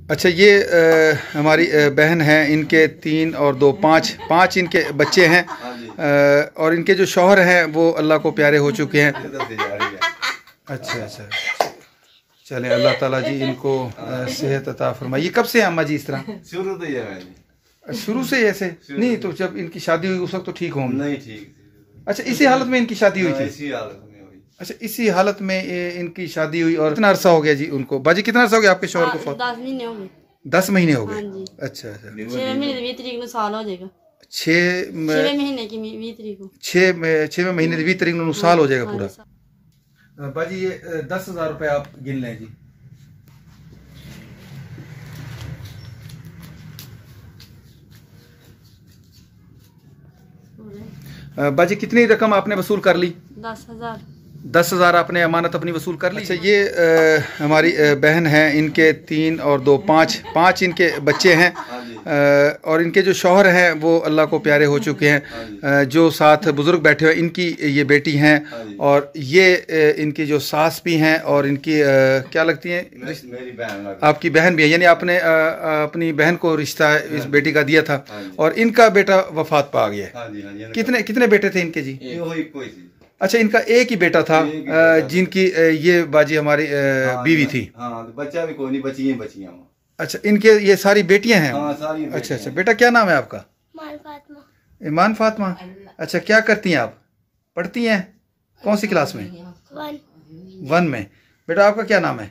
अच्छा, ये हमारी बहन है, इनके 3 और 2 5 इनके बच्चे हैं और इनके जो शौहर हैं वो अल्लाह को प्यारे हो चुके हैं। अच्छा अच्छा, चलें, अल्लाह ताला जी इनको सेहत अता फरमाए। ये कब से है अम्मा जी इस तरह? शुरू तो ये है, शुरू से ऐसे नहीं? तो जब इनकी शादी हुई उस वक्त तो ठीक होंगे? नहीं ठीक। अच्छा, इसी हालत में इनकी शादी हुई थी? इसी हालत में हुई। अच्छा, इसी हालत में इनकी शादी हुई। और कितना अरसा हो गया जी उनको? बाजी कितना अरसा हो गया आपके शौहर को? 10 महीने हो गए। 10 महीने हो गए? अच्छा अच्छा, 6 महीने 20 तारीख को साल हो जाएगा। 6 महीने की 20 तारीख को 6 महीने 20 तारीख को साल हो जाएगा पूरा। बाजी ये 10,000 रुपये आप गिन लें जी। बाजी कितनी रकम आपने वसूल कर ली? 10,000। 10,000 आपने अमानत अपनी वसूल कर ली। अच्छा, ये हमारी बहन है, इनके 3 और 2 5 इनके बच्चे हैं और इनके जो शौहर हैं वो अल्लाह को प्यारे हो चुके हैं। जो साथ बुज़ुर्ग बैठे हुए इनकी ये बेटी हैं और ये इनकी जो सास भी हैं और इनकी क्या लगती हैं? मेरी बहन। आपकी बहन भी है, यानी आपने अपनी बहन को रिश्ता इस बेटी का दिया था और इनका बेटा वफात पा गया है। कितने बेटे थे इनके जी? अच्छा, इनका एक ही बेटा था जिनकी ये बाजी हमारी बीवी थी। बच्चा भी कोई नहीं, बचियां। अच्छा, इनके ये सारी बेटियां हैं? सारी। अच्छा अच्छा, बेटा क्या नाम है आपका? ईमान फातिमा। अच्छा, क्या करती हैं आप? पढ़ती हैं? कौन सी क्लास में? 1 में। बेटा आपका क्या नाम है?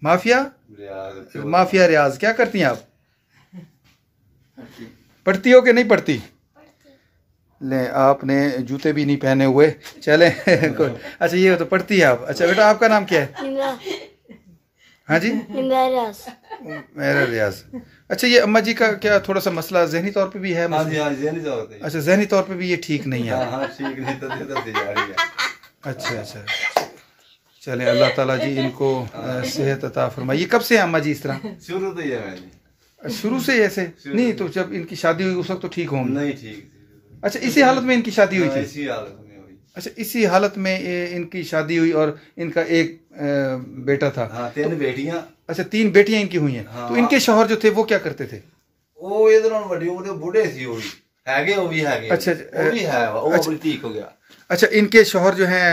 माफिया रियाज। क्या करती हैं आप? पढ़ती हो कि नहीं पढ़ती? ले, आपने जूते भी नहीं पहने हुए, चले। अच्छा, ये तो पढ़ती है आप। अच्छा बेटा, आपका नाम क्या है? हाँ जी, मेरा रियाज। अच्छा, ये अम्मा जी का क्या थोड़ा सा मसला जहनी तौर पे भी है? अच्छा, जहनी तौर पे भी ये ठीक नहीं है। अच्छा अच्छा, चलें, अल्लाह ताला जी इनको सेहत अता फरमाए। ये कब से है अम्मा जी इस तरह? शुरू तो ये है, शुरू से ऐसे नहीं? तो जब इनकी शादी हुई उस वक्त तो ठीक होंगे? नहीं ठीक। अच्छा, इसी हालत में इनकी शादी हुई थी? इसी हालत में हुई। अच्छा, इसी हालत में इनकी शादी हुई और इनका एक बेटा था। 3 बेटियां। अच्छा, 3 बेटियां इनकी हुई हैं। तो इनके शौहर जो थे वो क्या करते थे? वो इधर बड़ी उम्र के बूढ़े सी वो भी है। अच्छा, वो भी है, वो अपनी ठीक हो गया। अच्छा, इनके शौहर जो हैं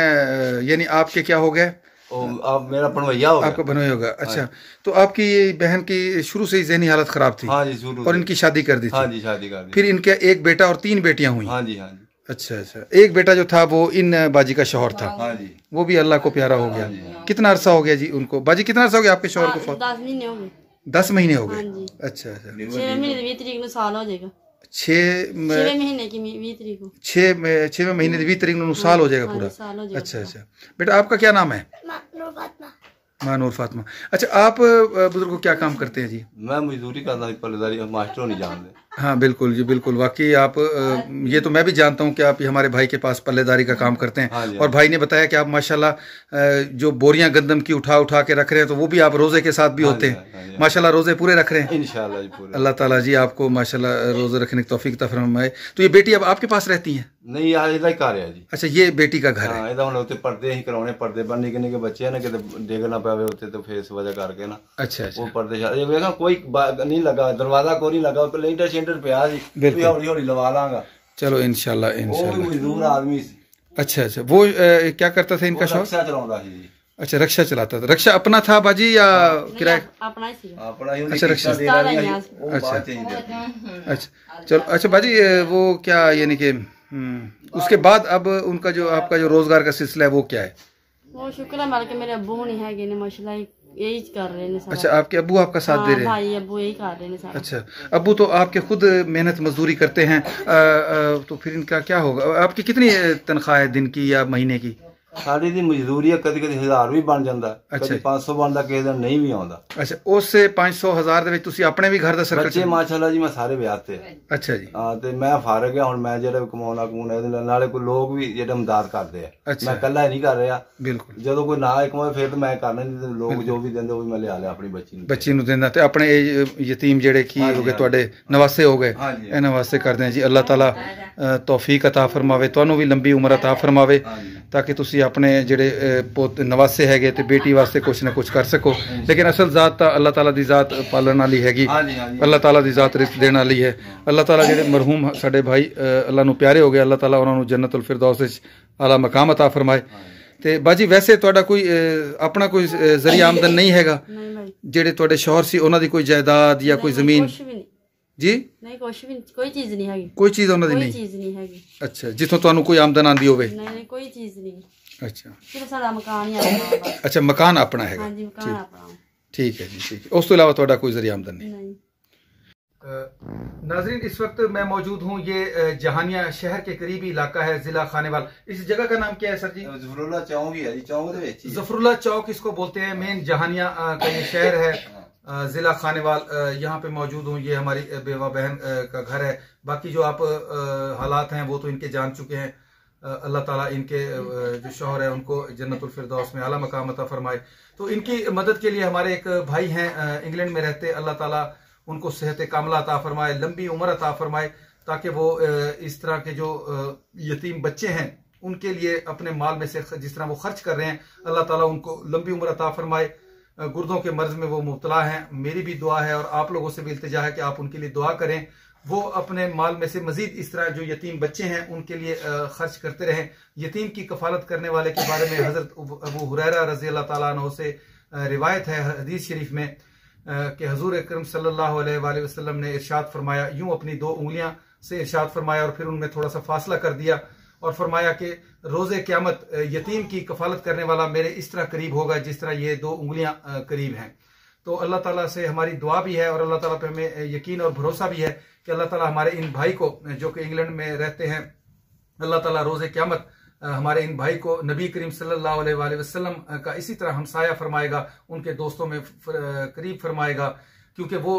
यानी आपके क्या हो गए? आप मेरा बनवैया हो गया। आपका बनवैया होगा। अच्छा, तो आपकी ये बहन की शुरू से ही ज़हनी हालत खराब थी? हाँ जी, शुरू। और इनकी शादी कर दी थी? हाँ जी, शादी कर दी। फिर इनके एक बेटा और 3 बेटियां हुई? हाँ जी, हाँ जी। अच्छा अच्छा, एक बेटा जो था वो इन बाजी का शौहर था? हाँ जी। वो भी अल्लाह को प्यारा हो गया। कितना अरसा हो गया जी उनको? बाजी कितना अरसा हो गया आपके शौहर को? 10 महीने हो गए। 10 महीने हो गए? अच्छा अच्छा, 6 महीने 20 तारीख को साल हो जाएगा। 6 महीने की 20 तारीख को 6 महीने 20 तारीख को साल हो जाएगा पूरा। अच्छा अच्छा, बेटा आपका क्या नाम है? मानूर फातिमा। अच्छा, आप बुजुर्ग को क्या काम करते हैं जी? मैं मजदूरी करता हूँ, पल्लेदारी, मास्टर नहीं जानते। हाँ बिल्कुल जी, बिल्कुल, वाकई आप ये तो मैं भी जानता हूँ कि आप हमारे भाई के पास पल्लेदारी का काम करते हैं। और भाई ने बताया कि आप माशाल्लाह जो बोरियां गंदम की उठा के रख रहे हैं, तो वो भी आप रोज़े के साथ भी होते हैं माशाल्लाह, रोज़े पूरे रख रहे हैं इंशाल्लाह जी पूरे। अल्लाह ताला जी आपको माशाल्लाह रोज़े रखने की तौफीक अता फरमाए। तो ये बेटी अब आपके पास रहती हैं? नहीं, इधर घर है जी। अच्छा, ये बेटी का घर है? इधर पर्दे ही कराने, पर्दे बन निके बच्चे हैं ना, कि डेग ना पावे होते तो फिर इस वजह करके ना। अच्छा अच्छा, वो पर्दे कोई नहीं लगा, दरवाजा कोई नहीं लगा, लेंटर शेंटर पे हौली हौली लगा लांगा। चलो इंशाल्लाह इंशाल्लाह। मजदूर आदमी। अच्छा अच्छा, वो क्या करता था इनका शौहर? रक्षा चलाता जी। अच्छा, रक्षा चलाता था। रक्षा अपना था बाजी या किराए? अपना ही। अच्छा, रक्षा। अच्छा चलो। अच्छा बाजी, वो क्या यानी कि उसके बाद अब उनका जो आपका जो रोजगार का सिलसिला है वो क्या है? वो शुक्र है मालिक के, मेरे अब्बू नहीं है माशाल्लाह, यही कर रहे हैं। अच्छा, आपके अब्बू आपका साथ दे रहे हैं? भाई अब्बू यही कर रहे हैं। अच्छा, अब्बू तो आपके खुद मेहनत मजदूरी करते हैं, तो फिर इनका क्या होगा? आपकी कितनी तनख्वाह है दिन की या महीने की? साड़ी दी मजदूरी है, कभी 1000 भी बन जाता, कभी 500 बनता, किसी दिन नहीं भी आता। अच्छा, उससे 500 1000 ਦੇ ਵਿੱਚ ਤੁਸੀਂ ਆਪਣੇ ਵੀ ਘਰ ਦਾ ਸਰਕਲ? ਬੱਚੇ ਮਾਸ਼ਾਅੱਲਾ ਜੀ ਮੈਂ ਸਾਰੇ ਵਿਆਹ ਤੇ। ਅੱਛਾ ਜੀ। ਹਾਂ, ਤੇ ਮੈਂ ਫਾਰਗ ਹਾਂ ਹੁਣ, ਮੈਂ ਜਿਹੜਾ ਕਮਾਉਣਾ ਇਹਦੇ ਨਾਲੇ ਕੋਈ ਲੋਕ ਵੀ ਜਿਹੜੇ ਮਦਦ ਕਰਦੇ ਆ, ਮੈਂ ਇਕੱਲਾ ਨਹੀਂ ਕਰ ਰਿਹਾ। ਬਿਲਕੁਲ, ਜਦੋਂ ਕੋਈ ਨਾ ਕਮਾਏ ਫਿਰ ਤਾਂ ਮੈਂ ਕਰਨਾ ਨਹੀਂ, ਲੋਕ ਜੋ ਵੀ ਦਿੰਦੇ ਉਹ ਵੀ ਮੈਂ ਲਿਆ ਲਿਆ ਆਪਣੀ ਬੱਚੀ ਨੂੰ ਦਿੰਦਾ, ਤੇ ਆਪਣੇ ਯਤੀਮ ਜਿਹੜੇ ਕੀ ਹੋ ਗਏ ਤੁਹਾਡੇ ਨਵਾਸੇ ਹੋ ਗਏ, ਇਹਨਾਂ ਵਾਸਤੇ ਕਰਦੇ ਆ ਜੀ। ਅੱਲਾਹ ਤਾਲਾ ਤੌਫੀਕ ਅਤਾ ਫਰਮਾਵੇ, ਤੁਹਾਨੂੰ ਵੀ ਲੰਬੀ ਉਮਰ ਅਤਾ ਫਰਮਾਵੇ, ਤਾਂ ਕਿ ਤੁਸੀਂ ਤੁਸੀਂ ਆਪਣੇ ਜਿਹੜੇ ਪੁੱਤ ਨਵਾਸੇ ਹੈਗੇ ਤੇ ਬੇਟੀ ਵਾਸਤੇ ਕੁਛ ਨਾ ਕੁਛ ਕਰ ਸਕੋ। ਲੇਕਿਨ ਅਸਲ ਜ਼ਾਤ ਤਾਂ ਅੱਲਾਹ ਤਾਲਾ ਦੀ ਜ਼ਾਤ ਪਾਲਣ ਵਾਲੀ ਹੈਗੀ, ਅੱਲਾਹ ਤਾਲਾ ਦੀ ਜ਼ਾਤ ਰਿਜ਼ਕ ਦੇਣ ਵਾਲੀ ਹੈ। ਅੱਲਾਹ ਤਾਲਾ ਜਿਹੜੇ ਮਰਹੂਮ ਸਾਡੇ ਭਾਈ ਅੱਲਾਹ ਨੂੰ ਪਿਆਰੇ ਹੋ ਗਏ, ਅੱਲਾਹ ਤਾਲਾ ਉਹਨਾਂ ਨੂੰ ਜੰਨਤੁਲ ਫਿਰਦੌਸ ਵਿੱਚ ਆਲਾ ਮਕਾਮ ਅਤਾ ਫਰਮਾਏ। ਤੇ ਬਾਜੀ ਵੈਸੇ ਤੁਹਾਡਾ ਕੋਈ ਆਪਣਾ ਕੋਈ ਜ਼ਰੀਆ ਆਮਦਨ ਨਹੀਂ ਹੈਗਾ? ਨਹੀਂ ਭਾਈ। ਜਿਹੜੇ ਤੁਹਾਡੇ ਸ਼ੌਹਰ ਸੀ ਉਹਨਾਂ ਦੀ ਕੋਈ ਜਾਇਦਾਦ ਜਾਂ ਕੋਈ ਜ਼ਮੀਨ? ਕੁਛ ਵੀ ਨਹੀਂ ਜੀ ਨਹੀਂ, ਕੁਛ ਵੀ ਕੋਈ ਚੀਜ਼ ਨਹੀਂ ਹੈਗੀ। ਕੋਈ ਚੀਜ਼ ਉਹਨਾਂ ਦੀ ਕੋਈ ਨਹੀਂ? ਚੀਜ਼ ਨਹੀਂ ਹੈਗੀ। ਅੱਛਾ, ਜਿੱਥੋਂ ਤੁਹਾਨੂੰ ਕੋਈ ਆਮਦਨ ਆਂਦੀ ਹੋਵੇ? ਨਹੀਂ ਨਹੀਂ, ਕੋਈ ਚੀਜ਼ ਨਹੀਂ। ਅੱਛਾ, ਸਿਰਫ ਸਾਡਾ ਮਕਾਨ ਹੀ ਆਪਣਾ ਵਾ। ਅੱਛਾ, ਮਕਾਨ ਆਪਣਾ ਹੈਗਾ। ਹਾਂਜੀ, ਮਕਾਨ ਆਪਣਾ। ठीक है जी, ठीक है। उस तो इलावा ਤੁਹਾਡਾ ਕੋਈ ਜ਼ਰੀਆ ਆਮਦਨ नहीं? नाजरीन, इस वक्त मैं मौजूद हूँ, ये जहानिया शहर के करीबी इलाका है, जिला खानेवाल। इस जगह का नाम क्या है सर जी? जफरुल्ला चौक ही है जी, चौक दे विच। जफरुल्ला चौक इसको बोलते हैं। मेन जहानिया का ये शहर है, जिला खानेवाल। यहाँ पे मौजूद हूँ, ये हमारी बेवा बहन का घर है। बाकी जो आप हालात हैं वो तो इनके जान चुके हैं। अल्लाह ताला इनके जो शौहर है उनको जन्नतुल फिरदौस में आला मकाम अता फरमाए। तो इनकी मदद के लिए हमारे एक भाई हैं, इंग्लैंड में रहते, अल्लाह ताला उनको सेहत कामला अता फरमाए, लंबी उम्र अता फरमाए, ताकि वो इस तरह के जो यतीम बच्चे हैं उनके लिए अपने माल में से जिस तरह वो खर्च कर रहे हैं, अल्लाह ताला उनको लंबी उम्र अता फरमाए। गुर्दों के मर्ज में वो मुब्तला हैं। मेरी भी दुआ है और आप लोगों से भी इल्तिजा है कि आप उनके लिए दुआ करें, वो अपने माल में से मजीद इस तरह जो यतीम बच्चे हैं उनके लिए खर्च करते रहें। यतीम की कफालत करने वाले के बारे में हजरत अबू हुरैरा रजी अल्लाह ताला अन्हु से रिवायत है हदीस शरीफ में कि हुजूर अकरम सल्लल्लाहु अलैहि वसल्लम ने इरशाद फरमाया, यूं अपनी दो उंगलियां से इरशाद फरमाया और फिर उनमें थोड़ा सा फासला कर दिया और फरमाया कि रोज़े क़यामत यतीम की कफालत करने वाला मेरे इस तरह करीब होगा जिस तरह ये दो उंगलियां करीब हैं। तो अल्लाह ताला से हमारी दुआ भी है और अल्लाह ताला पे हमें यकीन और भरोसा भी है कि अल्लाह ताला हमारे इन भाई को जो कि इंग्लैंड में रहते हैं, अल्लाह ताला रोज़े क़यामत हमारे इन भाई को नबी करीम सल्लल्लाहु अलैहि वसल्लम का इसी तरह हमसाया फरमाएगा, उनके दोस्तों में करीब फरमाएगा, क्योंकि वो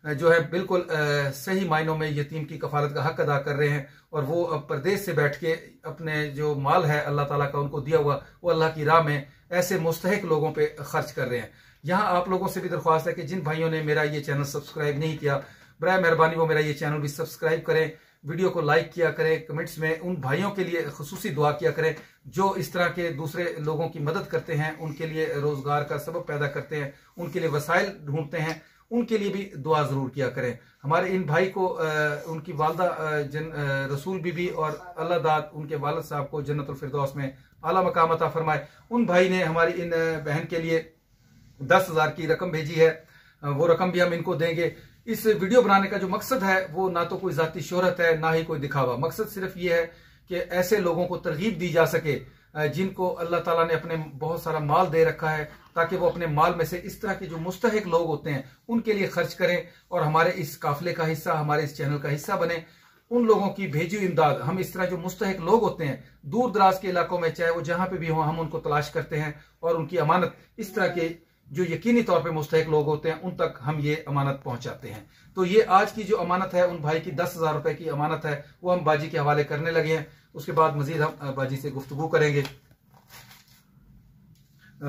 जो है बिल्कुल सही मायनों में यतीम की कफालत का हक अदा कर रहे हैं और वो अब परदेश से बैठ के अपने जो माल है अल्लाह ताला का उनको दिया हुआ वो अल्लाह की राह में ऐसे मुस्तहिक लोगों पे खर्च कर रहे हैं। यहाँ आप लोगों से भी दरख्वास्त है कि जिन भाइयों ने मेरा ये चैनल सब्सक्राइब नहीं किया, बराए मेहरबानी वो मेरा ये चैनल भी सब्सक्राइब करें, वीडियो को लाइक किया करें, कमेंट्स में उन भाइयों के लिए खुसूसी दुआ किया करें जो इस तरह के दूसरे लोगों की मदद करते हैं, उनके लिए रोजगार का सबब पैदा करते हैं, उनके लिए वसाइल ढूंढते हैं, उनके लिए भी दुआ जरूर किया करें। हमारे इन भाई को उनकी वालदा रसूल बीबी और अल्लाह दाद उनके वालिद साहब को जन्नतुल फिरदौस में आला मकाम अता फरमाए। उन भाई ने हमारी इन बहन के लिए 10,000 की रकम भेजी है, वो रकम भी हम इनको देंगे। इस वीडियो बनाने का जो मकसद है वो ना तो कोई जाती शोहरत है ना ही कोई दिखावा, मकसद सिर्फ ये है कि ऐसे लोगों को तरगीब दी जा सके जिनको अल्लाह ताला ने अपने बहुत सारा माल दे रखा है, ताकि वो अपने माल में से इस तरह के जो मुस्तहिक लोग होते हैं उनके लिए खर्च करें और हमारे इस काफिले का हिस्सा, हमारे इस चैनल का हिस्सा बने। उन लोगों की भेजी हुई इमदाद, हम इस तरह जो मुस्तहिक लोग होते हैं दूर दराज के इलाकों में, चाहे वो जहां पे भी हो, हम उनको तलाश करते हैं और उनकी अमानत इस तरह के जो यकीनी तौर पे मुस्तहिक लोग होते हैं उन तक हम ये अमानत पहुंचाते हैं। तो ये आज की जो अमानत है उन भाई की 10,000 रुपए की अमानत है, वो हम बाजी के हवाले करने लगे हैं। उसके बाद मजीद हम बाजी से गुफ्तगू करेंगे।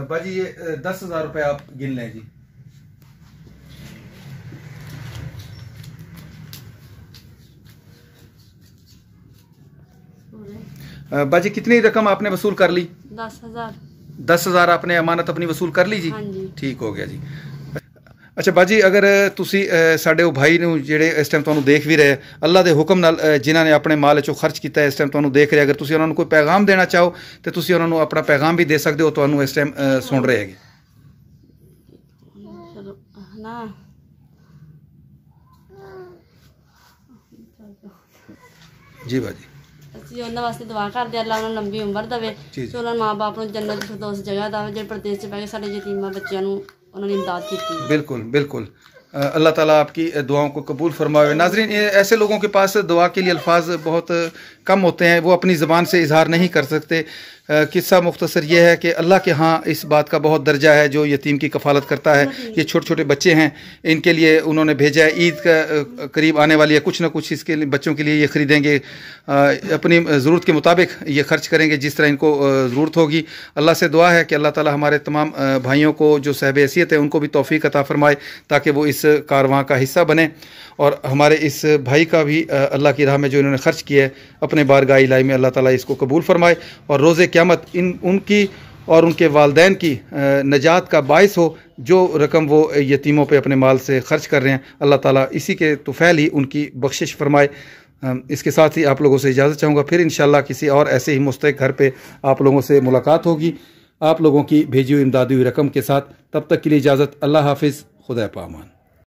बाजी ये 10,000 रुपए आप गिन लें जी। बाजी कितनी रकम आपने वसूल कर ली? 10,000। 10,000 आपने अमानत अपनी वसूल कर ली जी? हाँ जी। ठीक हो गया जी। अच्छा बाजी, अगर ਤੁਸੀਂ ਸਾਡੇ ਉਹ ਭਾਈ ਨੂੰ ਜਿਹੜੇ ਇਸ ਟਾਈਮ ਤੁਹਾਨੂੰ ਦੇਖ ਵੀ ਰਹੇ, ਅੱਲਾ ਦੇ ਹੁਕਮ ਨਾਲ ਜਿਨ੍ਹਾਂ ਨੇ ਆਪਣੇ ਮਾਲ ਚੋਂ ਖਰਚ ਕੀਤਾ ਹੈ, ਇਸ ਟਾਈਮ ਤੁਹਾਨੂੰ ਦੇਖ ਰਹੇ, ਅਗਰ ਤੁਸੀਂ ਉਹਨਾਂ ਨੂੰ ਕੋਈ ਪੈਗਾਮ ਦੇਣਾ ਚਾਹੋ ਤੇ ਤੁਸੀਂ ਉਹਨਾਂ ਨੂੰ ਆਪਣਾ ਪੈਗਾਮ ਵੀ ਦੇ ਸਕਦੇ ਹੋ, ਤੁਹਾਨੂੰ ਇਸ ਟਾਈਮ ਸੁਣ ਰਹੇ ਹੈਗੇ। ਚਲੋ ਨਾ ਜੀ ਬਾਜੀ, ਅਸੀਂ ਉਹਨਾਂ ਵਾਸਤੇ ਦੁਆ ਕਰਦੇ ਅੱਲਾ ਉਹਨਾਂ ਨੂੰ ਲੰਬੀ ਉਮਰ ਦੇਵੇ ਤੇ ਉਹਨਾਂ ਮਾਂ-ਬਾਪ ਨੂੰ ਜੰਨਤ ਫਿਰਦੌਸ ਜਗ੍ਹਾ ਦੇਵੇ, ਜਿਹੜੇ ਪ੍ਰਦੇਸ਼ 'ਚ ਬਹਿ ਕੇ ਸਾਡੇ ਯਤੀਮਾਂ ਬੱਚਿਆਂ ਨੂੰ उन्होंने इमदाद की थी। बिल्कुल बिल्कुल, अल्लाह ताला आपकी दुआओं को कबूल फरमावे। नाजरीन, ऐसे लोगों के पास दुआ के लिए अल्फाज बहुत कम होते हैं, वो अपनी ज़बान से इजहार नहीं कर सकते। किस्सा मुख्तसर ये है कि अल्लाह के यहाँ इस बात का बहुत दर्जा है जो यतीम की कफ़ालत करता है। ये छोटे छोटे बच्चे हैं, इनके लिए उन्होंने भेजा है, ईद का करीब आने वाली है, कुछ ना कुछ इसके लिए बच्चों के लिए ये ख़रीदेंगे, अपनी ज़रूरत के मुताबिक ये खर्च करेंगे जिस तरह इनको ज़रूरत होगी। अल्लाह से दुआ है कि अल्लाह ताला हमारे तमाम भाइयों को जो साहिब हैसियत है उनको भी तौफ़ीक अता फ़रमाए ताकि वो इस कारवां का हिस्सा बने, और हमारे इस भाई का भी अल्लाह की राह में जो इन्होंने खर्च किया है अपने बारगाह इलाही में अल्लाह ताला इसको कबूल फरमाए और रोज़े क़यामत उनकी और उनके वालदैन की नजात का बाइस हो। जो रकम वो यतीमों पे अपने माल से ख़र्च कर रहे हैं, अल्लाह ताला इसी के तुफ़ैल ही उनकी बख्शिश फरमाए। इसके साथ ही आप लोगों से इजाज़त चाहूँगा। फिर इंशाअल्लाह किसी और ऐसे ही मुस्तक़िल घर पे आप लोगों से मुलाकात होगी, आप लोगों की भेजी हुई इमदादी हुई रकम के साथ। तब तक के लिए इजाज़त। अल्लाह हाफिज़। खुदा पामान।